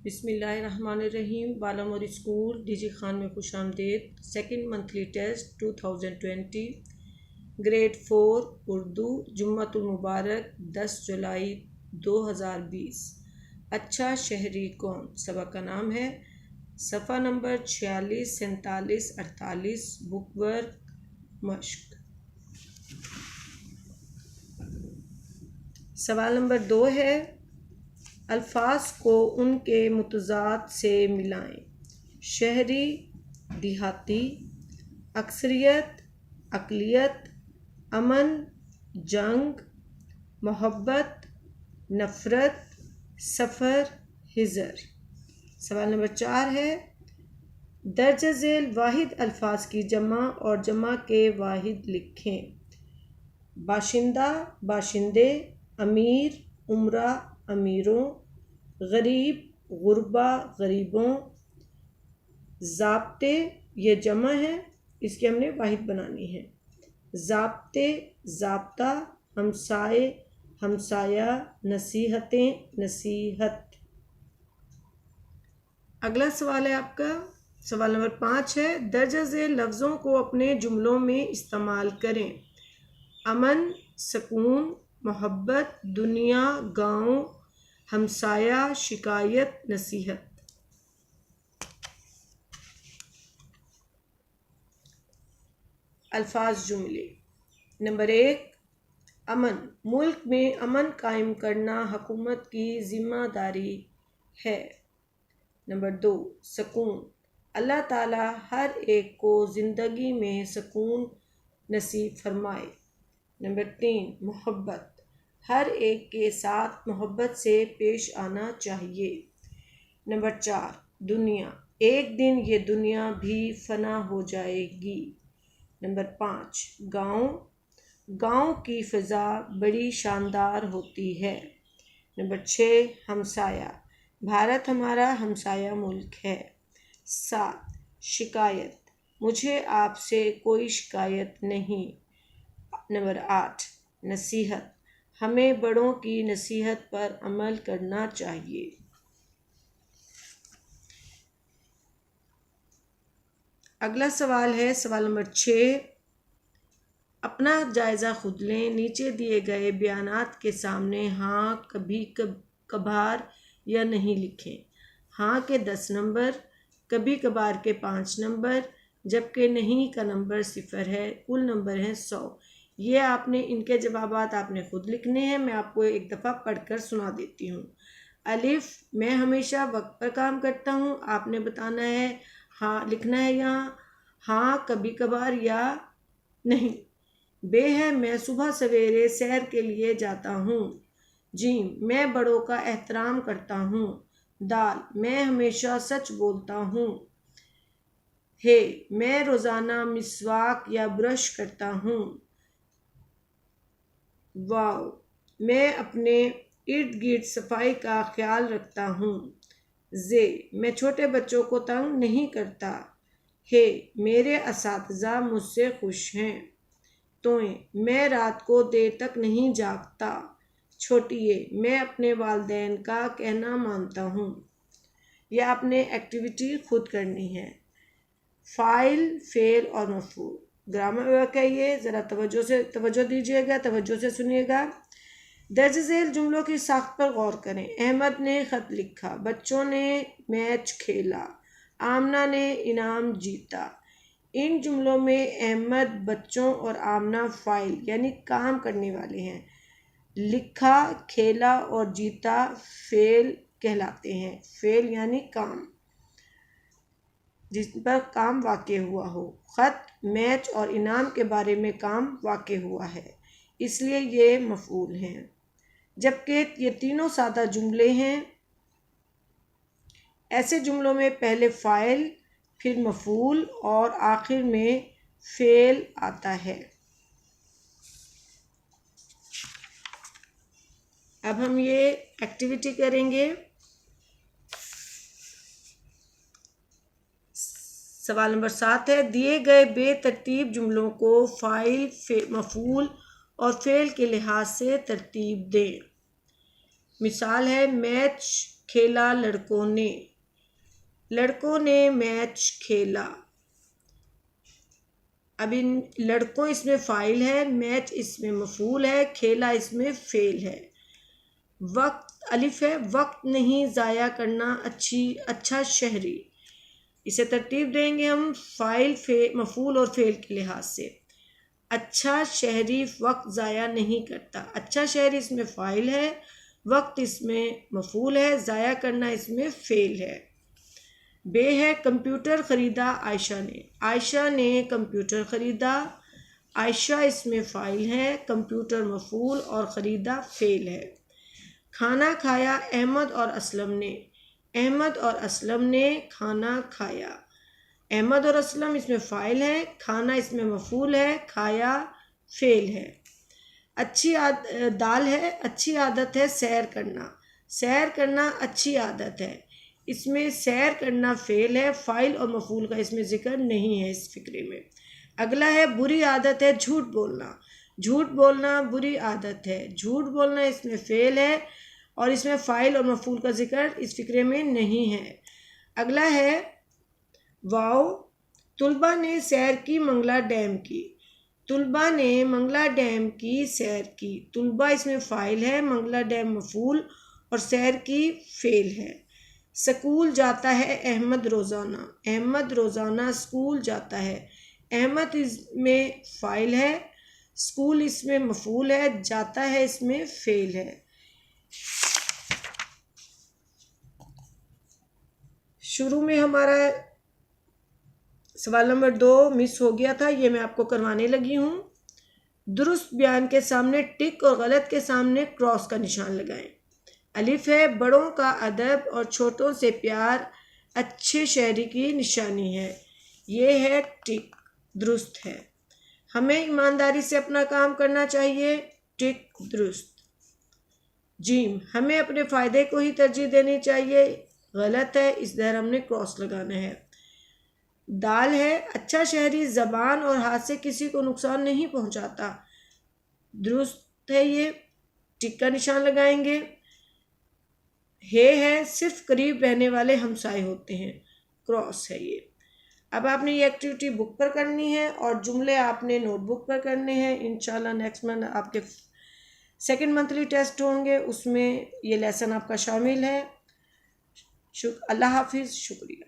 بسم اللہ الرحمن الرحیم۔ Balamor school D G Khan میں خوش آمدید۔ Second monthly test 2020 grade 4 Urdu جمعۃ المبارک 10 جولائی 2020۔ اچھا شہری کون؟ سبق کا نام ہے صفحہ نمبر 46 47 48 بک ورک مشق۔ سوال نمبر 2 ہے الفاظ کو ان کے متضاد سے ملائیں۔ شہری، دیہاتی، اکثریت، اقلیت، امن، جنگ، محبت، نفرت، سفر، ہجر۔ سوال نمبر 4 ہے درج ذیل واحد الفاظ کی جمع اور جمع کے واحد لکھیں۔ باشندہ، باشندے، امیر، امراء، امیروں، غریب، غربا، غریبوں۔ ضابطے، یہ جمع ہے، اس کی ہم نے واحد بنانی ہے۔ ضابطے، ضابطہ، ہمسائے، ہمسایہ، نصیحتیں، نصیحت۔ اگلا سوال ہے آپ کا سوال نمبر 5 ہے درج ذیل لفظوں کو اپنے جملوں میں استعمال کریں۔ امن، سکون، محبت، دنیا، گاؤں، ہمسایہ، شکایت، نصیحت۔ الفاظ جملے۔ نمبر 1 امن، ملک میں امن قائم کرنا حکومت کی ذمہ داری ہے۔ نمبر 2 سکون، اللہ تعالی ہر ایک کو زندگی میں سکون نصیب فرمائے۔ نمبر 3 محبت، ہر ایک کے ساتھ محبت سے پیش آنا چاہیے۔ نمبر 4 دنیا، ایک دن یہ دنیا بھی فنا ہو جائے گی۔ نمبر 5 گاؤں، گاؤں کی فضا بڑی شاندار ہوتی ہے۔ نمبر 6 ہمسایہ، بھارت ہمارا ہمسایہ ملک ہے۔ 7 شکایت، مجھے آپ سے کوئی شکایت نہیں۔ نمبر 8 نصیحت، ہمیں بڑوں کی نصیحت پر عمل کرنا چاہیے۔ اگلا سوال ہے سوال نمبر 6 اپنا جائزہ خود لیں۔ نیچے دیے گئے بیانات کے سامنے ہاں، کبھی کبھار یا نہیں لکھیں۔ ہاں کے 10 نمبر، کبھی کبھار کے 5 نمبر، جبکہ نہیں کا نمبر 0 ہے۔ کل نمبر ہیں 100۔ یہ آپ نے ان کے جوابات آپ نے خود لکھنے ہیں۔ میں آپ کو ایک دفعہ پڑھ کر سنا دیتی ہوں۔ الف، میں ہمیشہ وقت پر کام کرتا ہوں۔ آپ نے بتانا ہے ہاں لکھنا ہے یہاں ہاں، کبھی کبھار یا نہیں۔ بے ہے میں صبح سویرے سیر کے لیے جاتا ہوں۔ جیم، میں بڑوں کا احترام کرتا ہوں۔ دال، میں ہمیشہ سچ بولتا ہوں۔ ہے، میں روزانہ مسواک یا برش کرتا ہوں۔ واو، میں اپنے ارد گرد صفائی کا خیال رکھتا ہوں۔ زے، میں چھوٹے بچوں کو تنگ نہیں کرتا۔ ہے، میرے اساتذہ مجھ سے خوش ہیں۔ توئیں، میں رات کو دیر تک نہیں جاگتا۔ چھوٹی اے، میں اپنے والدین کا کہنا مانتا ہوں۔ یہ آپ نے ایکٹیویٹی خود کرنی ہے۔ فاعل، فعل اور مفعول، گرامر ورک ہے یہ، ذرا توجہ دیجیے گا، توجہ سے سنیے گا۔ درج ذیل جملوں کی ساخت پر غور کریں۔ احمد نے خط لکھا، بچوں نے میچ کھیلا، آمنہ نے انعام جیتا۔ ان جملوں میں احمد، بچوں اور آمنہ فاعل یعنی کام کرنے والے ہیں۔ لکھا، کھیلا اور جیتا فعل کہلاتے ہیں۔ فعل یعنی کام جس پر کام واقع ہوا ہو۔ خط، میچ اور انعام کے بارے میں کام واقع ہوا ہے، اس لیے یہ مفعول ہیں۔ جبکہ یہ تینوں سادہ جملے ہیں۔ ایسے جملوں میں پہلے فاعل، پھر مفعول اور آخر میں فعل آتا ہے۔ اب ہم یہ ایکٹیویٹی کریں گے۔ سوال نمبر 7 ہے دیے گئے بے ترتیب جملوں کو فاعل، مفعول اور فعل کے لحاظ سے ترتیب دیں۔ مثال ہے میچ کھیلا لڑکوں نے میچ کھیلا۔ اب ان لڑکوں اس میں فاعل ہے، میچ اس میں مفعول ہے، کھیلا اس میں فعل ہے۔ وقت الف ہے، وقت نہیں ضائع کرنا اچھا شہری۔ اسے ترتیب دیں گے ہم فاعل مفعول اور فعل کے لحاظ سے۔ اچھا شہری وقت ضائع نہیں کرتا۔ اچھا شہری اس میں فاعل ہے، وقت اس میں مفعول ہے، ضائع کرنا اس میں فعل ہے۔ بے ہے کمپیوٹر خریدا عائشہ نے کمپیوٹر خریدا۔ عائشہ اس میں فاعل ہے، کمپیوٹر مفعول اور خریدا فعل ہے۔ کھانا کھایا احمد اور اسلم نے کھانا کھایا۔ احمد اور اسلم اس میں فاعل ہے، کھانا اس میں مفعول ہے، کھایا فعل ہے۔ دال ہے، اچھی عادت ہے سیر کرنا اچھی عادت ہے۔ اس میں سیر کرنا فعل ہے، فاعل اور مفعول کا اس میں ذکر نہیں ہے اس فقرے میں۔ اگلا ہے بری عادت ہے جھوٹ بولنا بری عادت ہے۔ جھوٹ بولنا اس میں فعل ہے اور اس میں فاعل اور مفعول کا ذکر اس فقرے میں نہیں ہے۔ اگلا ہے واو، طلبہ نے سیر کی منگلا ڈیم کی سیر کی۔ طلبہ اس میں فاعل ہے، منگلا ڈیم مفعول اور سیر کی فعل ہے۔ سکول جاتا ہے احمد روزانہ سکول جاتا ہے۔ احمد اس میں فاعل ہے، سکول اس میں مفعول ہے، جاتا ہے اس میں فعل ہے۔ شروع میں ہمارا سوال نمبر 2 مس ہو گیا تھا، یہ میں آپ کو کروانے لگی ہوں۔ درست بیان کے سامنے ٹک اور غلط کے سامنے کراس کا نشان لگائیں۔ الف ہے بڑوں کا ادب اور چھوٹوں سے پیار اچھے شہری کی نشانی ہے، یہ ہے ٹک، درست ہے۔ ہمیں ایمانداری سے اپنا کام کرنا چاہیے، ٹک، درست۔ جیم، ہمیں اپنے فائدے کو ہی ترجیح دینی چاہیے، غلط ہے، اس دہر ہم نے کراس لگانا ہے۔ دال ہے اچھا شہری زبان اور ہاتھ سے کسی کو نقصان نہیں پہنچاتا، درست ہے، یہ ٹک کا نشان لگائیں گے۔ ہے صرف قریب رہنے والے ہمسائے ہوتے ہیں، کراس ہے یہ۔ اب آپ نے یہ ایکٹیویٹی بک پر کرنی ہے اور جملے آپ نے نوٹ بک پر کرنے ہیں۔ انشاءاللہ نیکسٹ منتھ آپ کے سیکنڈ منتھلی ٹیسٹ ہوں گے، اس میں یہ لیسن آپ کا شامل ہے۔ اللہ حافظ، شکریہ۔